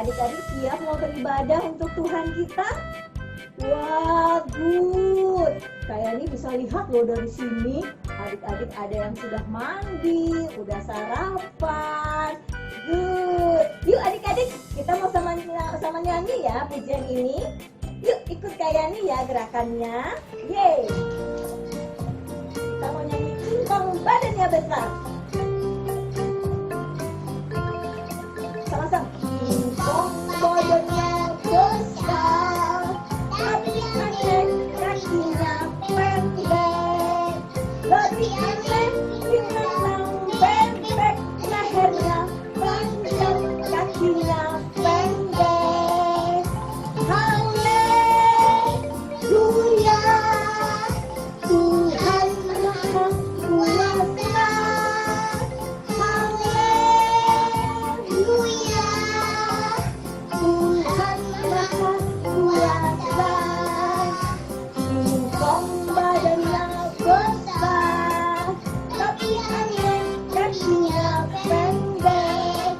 Adik-adik siap mau beribadah untuk Tuhan kita? Wah, good. Kayak ini bisa lihat loh dari sini. Adik-adik ada yang sudah mandi, udah sarapan. Good. Yuk adik-adik, kita mau sama nyanyi ya pujian ini. Yuk ikut kayak ini ya gerakannya. Yeay. Kita mau nyanyi Cincong Badannya Besar. Sama-sama. Cincong badannya besar, tapi aneh kakinya pendek. Lebih aneh binatang bebek, lehernya panjang, kakinya pendek. Haleluya, Tuhan Maha Kuasa. Haleluya, Tuhan Maha Kuasa. Cincong badannya besar, tapi aneh kakinya pendek.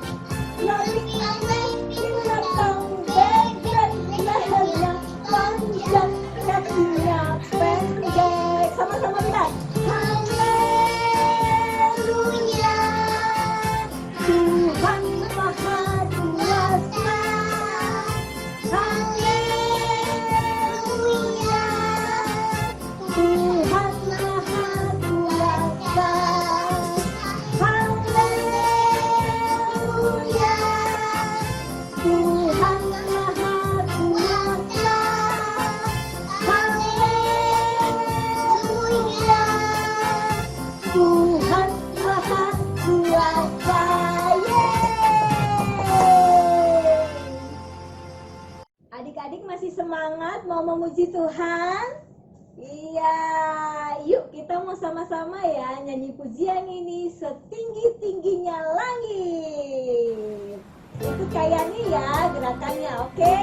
Lebih aneh binatang bebek, lehernya panjang, kakinya pendek. Sama-sama bilang haleluya, Tuhan Maha Kuasa. Haleluya, Tuhan Maha Kuasa. Haleluya, Tuhan Maha Kuasa. Haleluya, Tuhan Maha Kuasa. Yeay. Adik-adik masih semangat mau memuji Tuhan? Iya, yuk kita mau sama-sama ya nyanyi pujian ini setinggi-tingginya langit. Ikut kayak ini ya gerakannya, oke?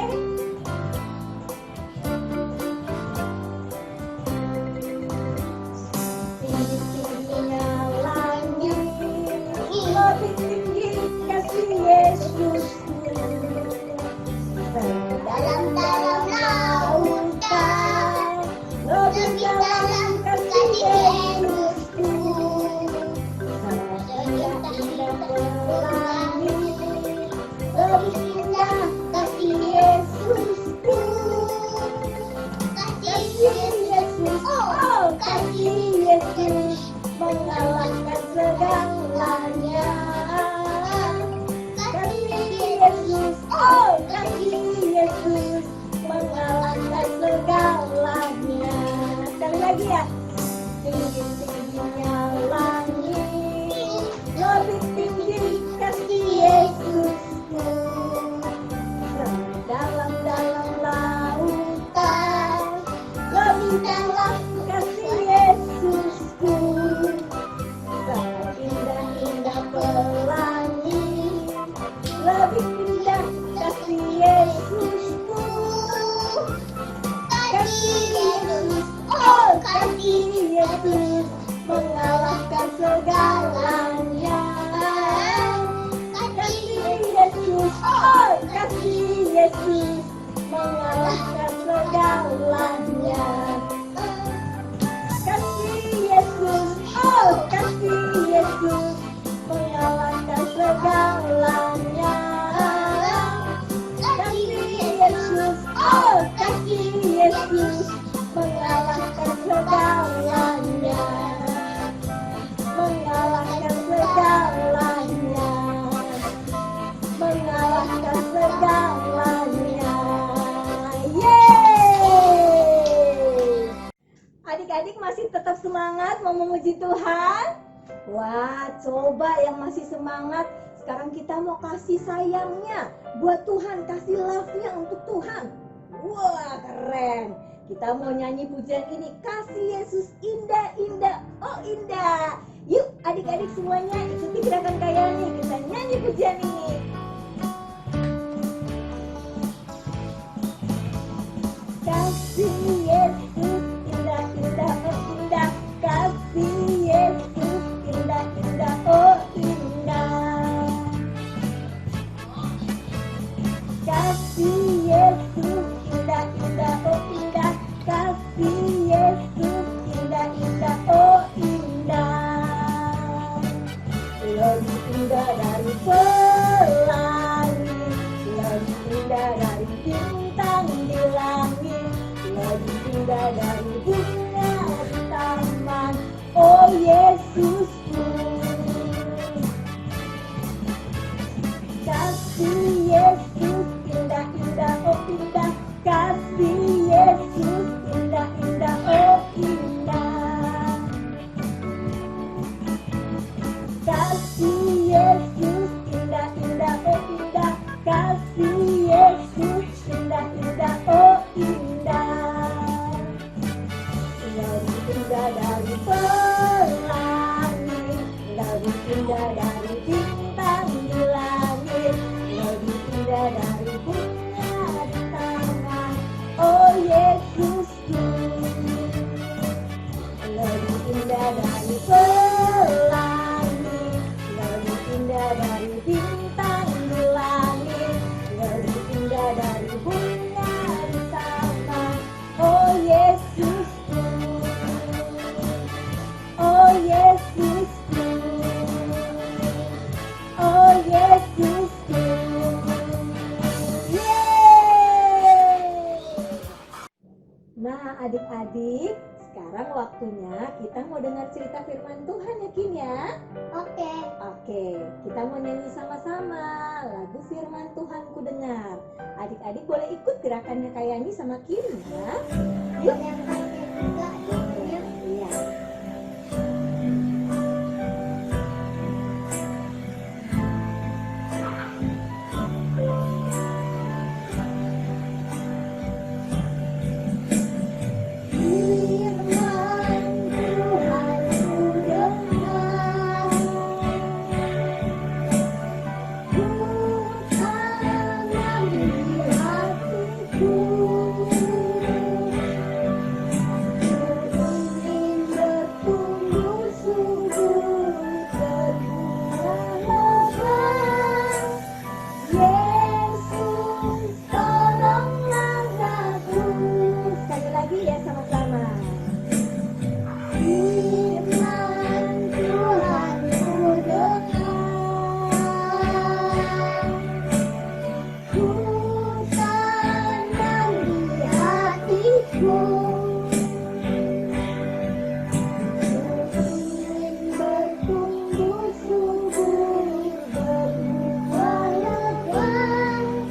Tinggi-tingginya langit, lebih tinggi kasih Yesusku. Dalam-dalam lautan, lebih dalam kasih Yesusku. Indah-indah pelangi, lebih indah kasih Yesusku. Kasih Yesus, oh kasih Yesus, mengalahkan segalanya. Kasih Yesus, oh kasih Yesus, mengalahkan segalanya. Sekali lagi ya. Tinggi-tingginya langit, lebih tinggi kasih Yesusku. Dalam-dalam lautan, lebih dalam kasih Yesusku. Indah-indah pelangi, lebih indah kasih Yesusku. Kasih Yesus, oh kasih Yesus, mengalahkan segalanya. Kasih Yesus, oh kasih Yesus, mengalahkan segalanya. Kasih Yesus, oh kasih Yesus, mengalahkan segalanya. Kasih Yesus, oh kasih Yesus, mengalahkan segalanya. Mengalahkan segalanya. Mengalahkan segalanya. Yeay! Adik-adik masih tetap semangat mau memuji Tuhan? Wah, coba yang masih semangat, sekarang kita mau kasih sayangnya buat Tuhan, kasih love-nya untuk Tuhan. Wah, keren. Kita mau nyanyi pujian ini, kasih Yesus indah-indah, oh indah. Yuk adik-adik semuanya ikuti gerakan kayak ini, kita nyanyi pujian ini. Kasih Yesus indah-indah, oh indah. Kasih Yesus indah-indah, oh indah. Kasih Yesus indah-indah, oh indah. Kasih Yesus indah-indah, oh indah. Lebih indah dari pelangi, lebih indah dari bintang di langit, lebih indah dari bunga di taman, oh Yesusku. Kasih Yesus indah-indah, oh indah. Kasih Yesus indah-indah, oh indah. Kasih Yesus indah-indah, oh indah. Kasih Yesus indah-indah, oh indah. Lebih indah dari pelangi, lebih indah dari bintang di langit, lebih indah dari bunga di taman, oh Yesusku. Lebih indah dari pelangi, lebih indah dari bintang di langit, lebih indah dari bunga di taman, oh Yesusku. Oh Yesusku, oh Yesusku. Yeay! Nah adik-adik, sekarang waktunya kita mau dengar cerita firman Tuhan ya Kim ya. Oke. Oke, kita mau nyanyi sama-sama lagu firman Tuhan ku dengar. Adik-adik boleh ikut gerakannya Kak Yani sama Kim ya. Yuk. Yang lainnya juga doanya. Iya. Firman Tuhan ku dengar, ku tanam di hatiku. Ku ingin bertumbuh subur, berbunga lebat. Yesus, tolonglah aku. Sekali lagi ya sama-sama. Firman Tuhan ku dengar, ku tanam di hatiku. Ku ingin bertumbuh subur, berbunga lebat.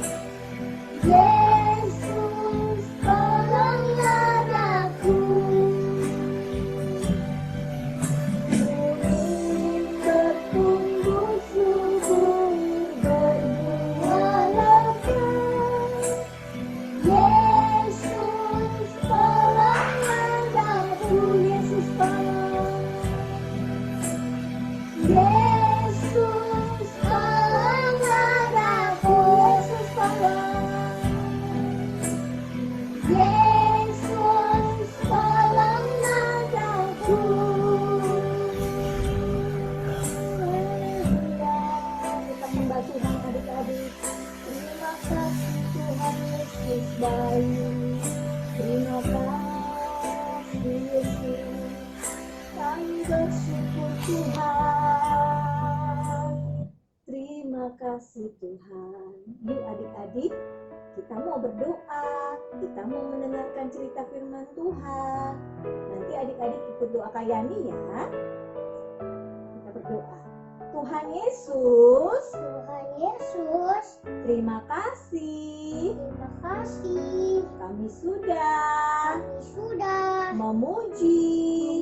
Yesus, tolonglah aku. Ku ingin bertumbuh subur, berbunga lebat. Yesus, tolonglah aku. Yesus, tolong. Yesus, tolonglah aku. Yesus, tolong. Yesus, tolonglah aku. Kita sembah Tuhan adik-adik. Terima kasih Tuhan Yesus baik. Terima kasih Yesus. Kami bersyukur Tuhan. Terima kasih Tuhan. Yuk adik-adik, kita mau berdoa. Kita mau mendengarkan cerita firman Tuhan. Nanti adik-adik ikut doa Kak Yani ya. Kita berdoa. Tuhan Yesus, Tuhan Yesus, terima kasih. terima kasih. Kami sudah Kami sudah memuji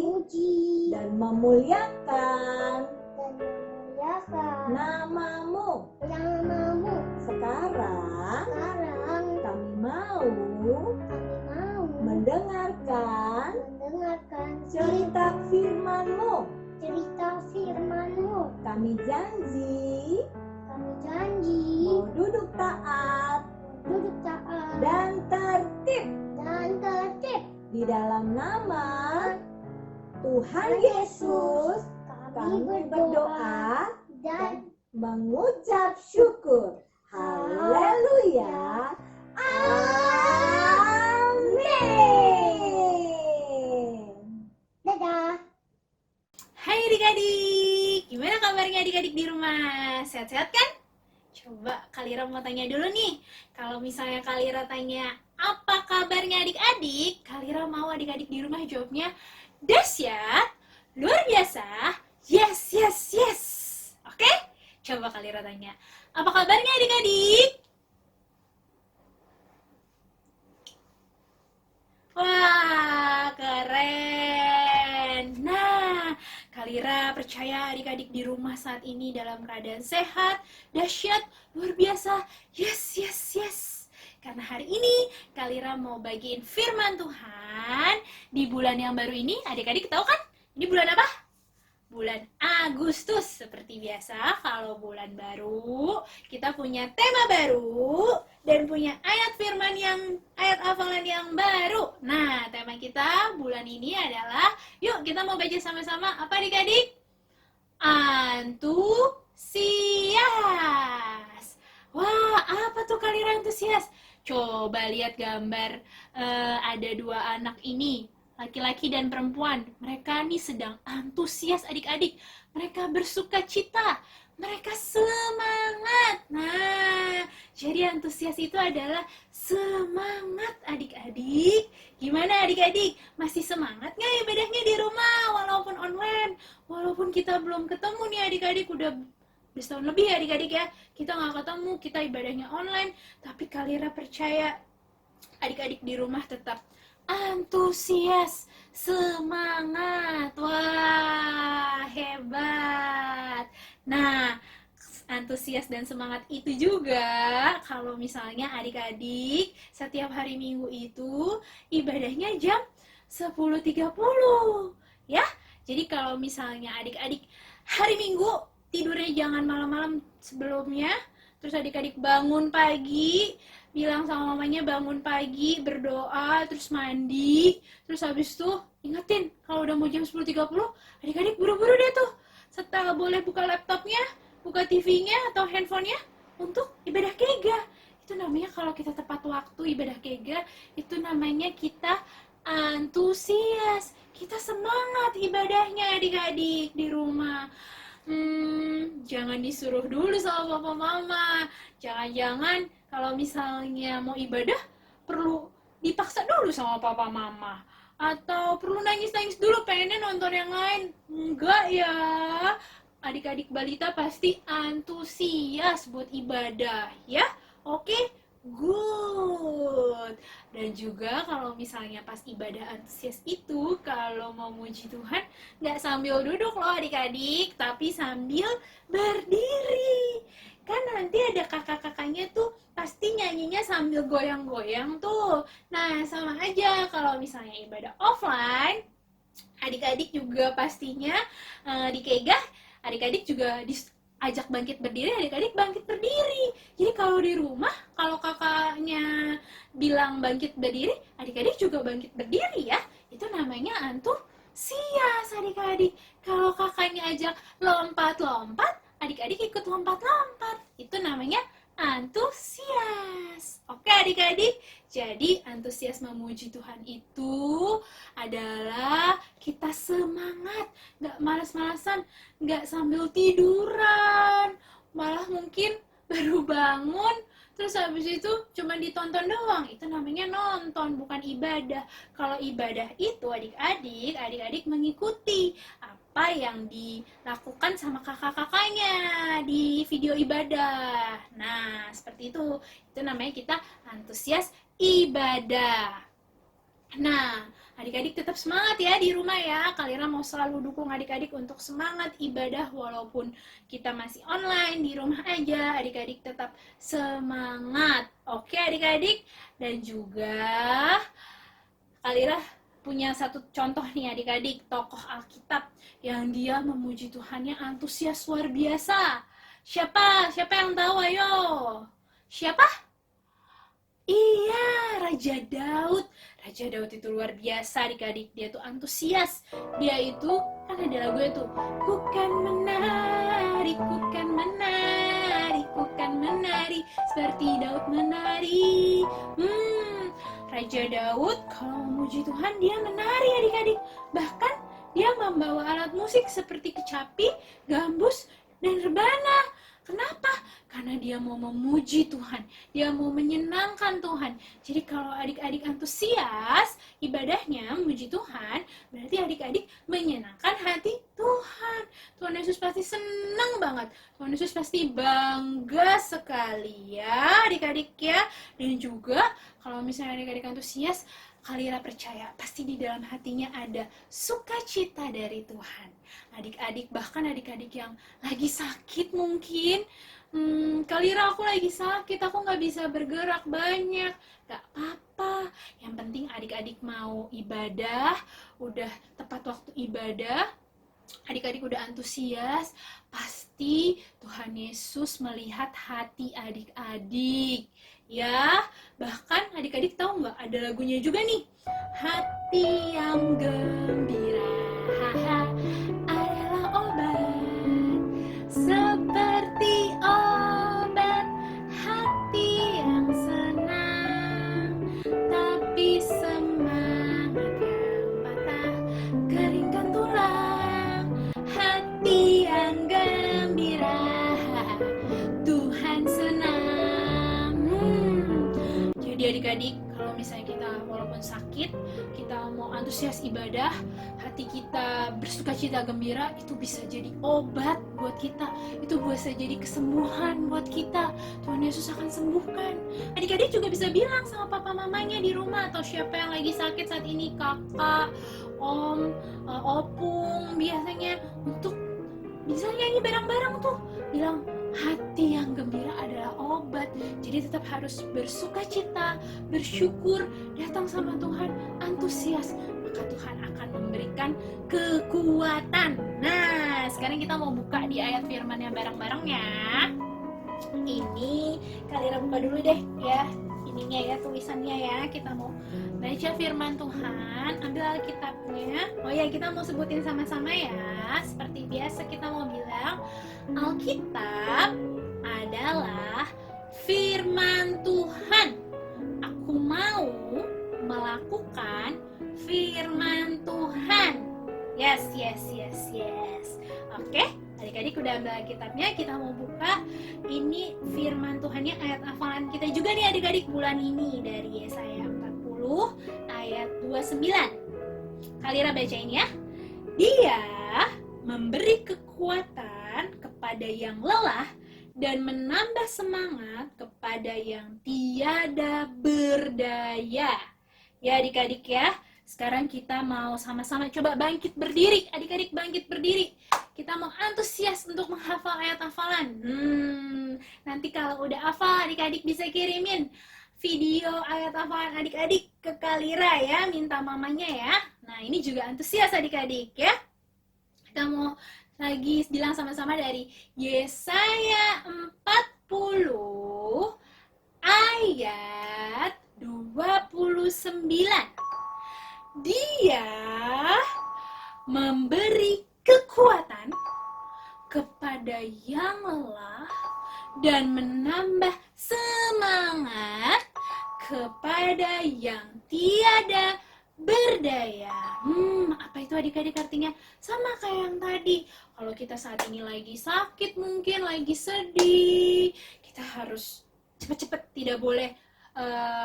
memuji dan memuliakan dan memuliakan namamu. namamu. Sekarang Sekarang kami mau kami mau mendengarkan mendengarkan cerita firman-Mu. cerita firman-Mu. Kami janji Kami janji mau duduk taat duduk taat dan tertib dan tertib. di dalam nama Tuhan Yesus. Kami Kami berdoa berdoa dan mengucap syukur. Haleluya. Kalira mau tanya dulu nih. Kalau misalnya Kalira tanya, apa kabarnya adik-adik? Kalira mau adik-adik di rumah jawabnya, dahsyat, luar biasa, yes, yes, yes. Oke? Coba Kalira tanya, apa kabarnya adik-adik? Wah, keren. Nah, Kalira percaya adik-adik di rumah saat ini dalam keadaan sehat, dahsyat, luar biasa. Yes, yes, yes. Karena hari ini Kalira mau bagiin firman Tuhan di bulan yang baru ini. Adik-adik tahu kan? Ini bulan apa? Bulan Agustus. Seperti biasa, kalau bulan baru, kita punya tema baru dan punya ayat hafalan yang baru. Nah, tema kita bulan ini adalah, yuk kita mau baca sama-sama. Apa adik-adik? Antusias. Wah, apa tuh Kalira antusias? Coba lihat gambar, ada dua anak ini, laki-laki dan perempuan. Mereka nih sedang antusias adik-adik. Mereka bersuka cita. Mereka semangat. Nah, jadi antusias itu adalah semangat adik-adik. Gimana adik-adik? Masih semangat nggak ibadahnya di rumah walaupun online? Walaupun kita belum ketemu nih adik-adik, udah setahun lebih ya adik-adik ya. Kita nggak ketemu, kita ibadahnya online. Tapi Kalira percaya adik-adik di rumah tetap antusias, semangat. Wah, hebat. Nah, antusias dan semangat itu juga kalau misalnya adik-adik setiap hari Minggu itu ibadahnya jam 10.30 ya. Jadi kalau misalnya adik-adik hari Minggu tidurnya jangan malam-malam sebelumnya, terus adik-adik bangun pagi, bilang sama mamanya bangun pagi, berdoa, terus mandi, terus habis itu ingetin kalau udah mau jam 10.30, adik-adik buru-buru deh tuh, setelah boleh buka laptopnya, buka TV-nya atau handphonenya untuk ibadah kega. Itu namanya kalau kita tepat waktu ibadah kega, itu namanya kita antusias, kita semangat ibadahnya adik-adik di rumah. Jangan disuruh dulu sama papa mama. Jangan-jangan kalau misalnya mau ibadah perlu dipaksa dulu sama papa mama, atau perlu nangis-nangis dulu pengennya nonton yang lain. Enggak ya. Adik-adik balita pasti antusias buat ibadah ya. Oke? Good. Dan juga kalau misalnya pas ibadah antusias itu, kalau mau muji Tuhan, nggak sambil duduk loh adik-adik, tapi sambil berdiri. Kan nanti ada kakak-kakaknya tuh pasti nyanyinya sambil goyang-goyang tuh. Nah, sama aja kalau misalnya ibadah offline, adik-adik juga pastinya di kegah, adik-adik juga ajak bangkit berdiri, adik-adik bangkit berdiri. Jadi kalau di rumah, kalau kakaknya bilang bangkit berdiri, adik-adik juga bangkit berdiri ya. Itu namanya antusias adik-adik. Kalau kakaknya ajak lompat-lompat, adik-adik ikut lompat-lompat. Itu namanya antusias. Oke adik-adik, jadi antusias memuji Tuhan itu adalah kita semangat, gak malas-malasan, gak sambil tiduran, malah mungkin baru bangun, terus habis itu cuma ditonton doang. Itu namanya nonton, bukan ibadah. Kalau ibadah itu adik-adik mengikuti apa yang dilakukan sama kakak-kakaknya di video ibadah. Nah, seperti itu. Itu namanya kita antusias ibadah. Nah, adik-adik tetap semangat ya di rumah ya. Kalira mau selalu dukung adik-adik untuk semangat ibadah walaupun kita masih online, di rumah aja. Adik-adik tetap semangat. Oke adik-adik? Dan juga Kalira punya satu contoh nih adik-adik, tokoh Alkitab yang dia memuji Tuhannya antusias luar biasa. Siapa? Siapa yang tahu? Ayo. Siapa? Iya, Raja Daud. Raja Daud itu luar biasa adik-adik. Dia tuh antusias. Dia itu, kan ada lagunya tuh, ku kan menari, ku kan menari, ku kan menari, seperti Daud menari. Raja Daud kalau memuji Tuhan dia menari adik-adik. Bahkan dia membawa alat musik seperti kecapi, gambus, dan rebana. Kenapa? karena dia mau memuji Tuhan, dia mau menyenangkan Tuhan. Jadi kalau adik-adik antusias ibadahnya memuji Tuhan, berarti adik-adik menyenangkan hati Tuhan. Tuhan Yesus pasti senang banget. Tuhan Yesus pasti bangga sekali ya adik-adik ya. Dan juga kalau misalnya adik-adik antusias, Kalira percaya pasti di dalam hatinya ada sukacita dari Tuhan. Adik-adik, bahkan adik-adik yang lagi sakit mungkin, Kalira aku lagi sakit, aku nggak bisa bergerak banyak. Gak apa-apa, yang penting adik-adik mau ibadah, udah tepat waktu ibadah, adik-adik udah antusias, pasti Tuhan Yesus melihat hati adik-adik. Ya, bahkan adik-adik tahu nggak ada lagunya juga nih. Hati yang gembira adalah obat, seperti obat hati yang senang. Tapi semangat yang patah keringkan tulang. Hati yang gembira, Tuhan senang. Jadi adik-adik, kalau misalnya kita walaupun sakit, kita mau antusias ibadah, hati kita bersukacita gembira, itu bisa jadi obat buat kita, itu bisa jadi kesembuhan buat kita. Tuhan Yesus akan sembuhkan. Adik-adik juga bisa bilang sama papa mamanya di rumah, atau siapa yang lagi sakit saat ini, kakak, om, opung, biasanya untuk bisa nyanyi bareng-bareng tuh, bilang hati yang gembira adalah obat. Jadi tetap harus bersukacita, bersyukur, datang sama Tuhan, antusias, maka Tuhan akan memberikan kekuatan. Nah, sekarang kita mau buka di ayat firman-Nya bareng-bareng ya. Ini Kalira buka dulu deh ya, ininya ya, tulisannya ya. Kita mau baca firman Tuhan, ambil Alkitabnya. Oh ya, kita mau sebutin sama-sama ya. Seperti biasa kita mau bilang, Alkitab adalah firman Tuhan. Aku mau melakukan firman Tuhan. Yes. Oke, adik-adik udah ambil Alkitabnya, kita mau buka. Ini firman Tuhannya, ayat hafalan kita juga nih adik-adik bulan ini, dari Yesaya 40 ayat 29. Kalira bacain ya. Dia memberi kekuatan kepada yang lelah dan menambah semangat kepada yang tiada berdaya. Ya adik-adik ya, sekarang kita mau sama-sama coba bangkit berdiri. Adik-adik bangkit berdiri. Kita mau antusias untuk menghafal ayat hafalan. Nanti kalau udah hafal, adik-adik bisa kirimin video ayat hafalan adik-adik ke Kalira ya, minta mamanya ya. Nah ini juga antusias adik-adik ya. Kita mau lagi bilang sama-sama dari Yesaya 40 ayat 29. Dia memberi kekuatan kepada yang lelah dan menambah semangat kepada yang tiada berdaya. Apa itu adik-adik artinya? Sama kayak yang tadi. Kalau kita saat ini lagi sakit, mungkin lagi sedih, kita harus cepat-cepat, tidak boleh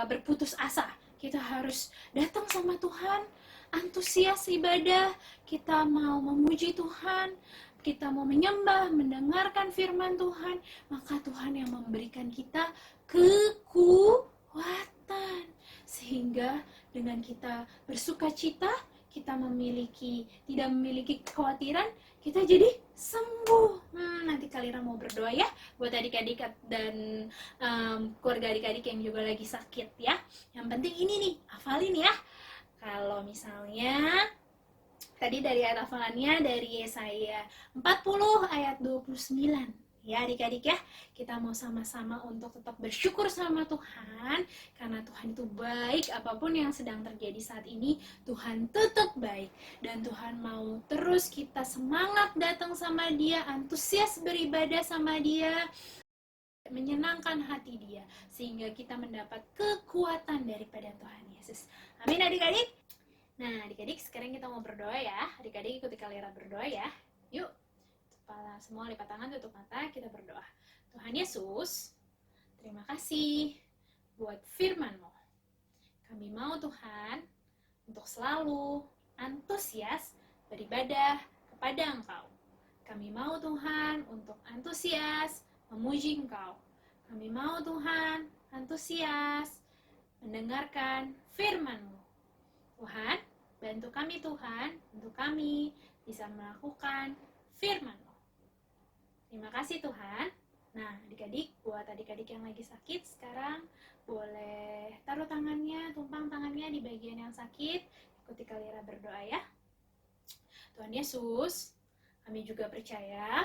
berputus asa. Kita harus datang sama Tuhan, antusias ibadah, kita mau memuji Tuhan, kita mau menyembah, mendengarkan firman Tuhan, maka Tuhan yang memberikan kita kekuatan. Sehingga dengan kita bersukacita, kita tidak memiliki kekhawatiran, kita jadi sembuh. Nanti Kalira mau berdoa ya buat adik-adik dan keluarga adik-adik yang juga lagi sakit ya. Yang penting ini nih, hafalin ya. Kalau misalnya tadi dari ayat hafalannya dari Yesaya 40 ayat 29. Ya adik-adik ya, kita mau sama-sama untuk tetap bersyukur sama Tuhan, karena Tuhan itu baik. Apapun yang sedang terjadi saat ini, Tuhan tetap baik. Dan Tuhan mau terus kita semangat datang sama Dia, antusias beribadah sama Dia, menyenangkan hati Dia, sehingga kita mendapat kekuatan daripada Tuhan Yesus. Amin adik-adik. Nah adik-adik, sekarang kita mau berdoa ya. Adik-adik ikuti Kalira berdoa ya. Yuk, kepala semua, lipat tangan, tutup mata, kita berdoa. Tuhan Yesus, terima kasih buat firman-Mu. Kami mau Tuhan untuk selalu antusias beribadah kepada Engkau. Kami mau Tuhan untuk antusias memuji Engkau. Kami mau Tuhan antusias mendengarkan firman-Mu. Tuhan, bantu kami Tuhan untuk kami bisa melakukan firman-Mu. Terima kasih Tuhan. Nah, adik-adik, buat adik-adik yang lagi sakit sekarang, boleh taruh tangannya, tumpang tangannya di bagian yang sakit. Ikuti Kalira berdoa ya. Tuhan Yesus, kami juga percaya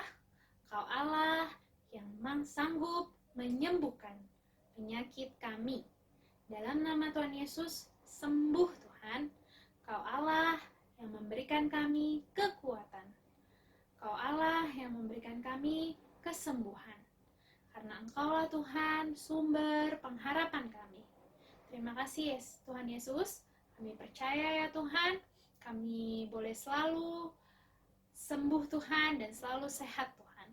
Kau Allah yang sanggup menyembuhkan penyakit kami. Dalam nama Tuhan Yesus, sembuh Tuhan. Kau Allah yang memberikan kami kekuatan. Kau Allah yang memberikan kami kesembuhan. Karena Engkaulah Tuhan, sumber pengharapan kami. Terima kasih Tuhan Yesus. Kami percaya ya Tuhan, kami boleh selalu sembuh Tuhan dan selalu sehat Tuhan.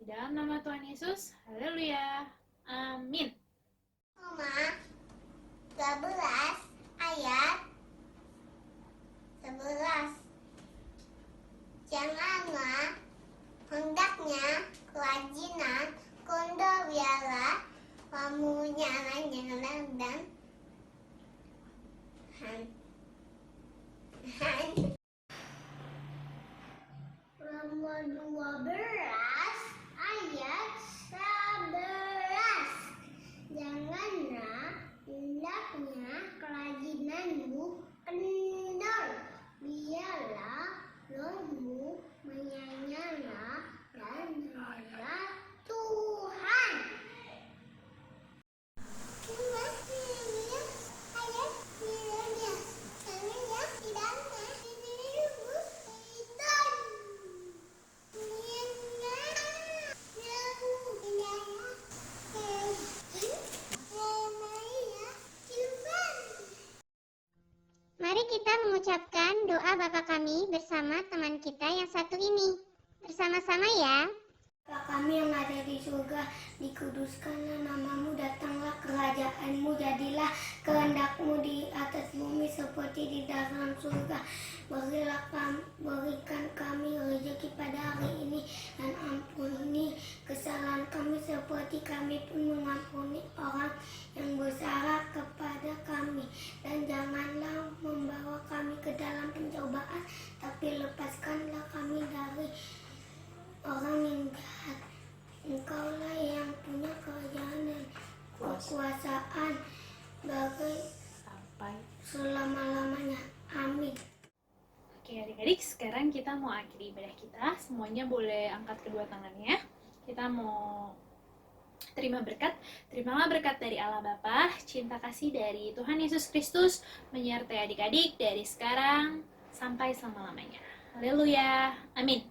Di dalam nama Tuhan Yesus, haleluya. Amin. Roma 11 ayat 11. Janganlah hendaknya kerajinan kondo biarlah kamu nyala-nyala dan Roma 12 ayat 11. Janganlah hendaknya kerajinanmu kendor, biarlah rohmu menyala dan menyala Tuhan. Mari kita mengucapkan doa Bapa kami bersama teman kita yang satu ini. Bersama-sama ya. Bapa kami yang ada di surga, dikuduskanlah namamu, datanglah kerajaanmu, jadilah kehendakmu di atas bumi seperti di dalam surga. Berikan kami rezeki pada hari ini, dan ampuni kesalahan kami seperti kami pun mengampuni orang yang bersalah kepada kami. Dan janganlah membawa kami ke dalam pencobaan, tapi lepaskanlah kami dari orang yang jahat. Engkaulah yang punya kerajaan dan kekuasaan bagi sampai selama-lamanya. Amin. Oke adik-adik, sekarang kita mau akhiri ibadah kita. Semuanya boleh angkat kedua tangannya. Kita mau terima berkat. Terimalah berkat dari Allah Bapa, cinta kasih dari Tuhan Yesus Kristus menyertai adik-adik dari sekarang sampai selama-lamanya. Haleluya. Amin.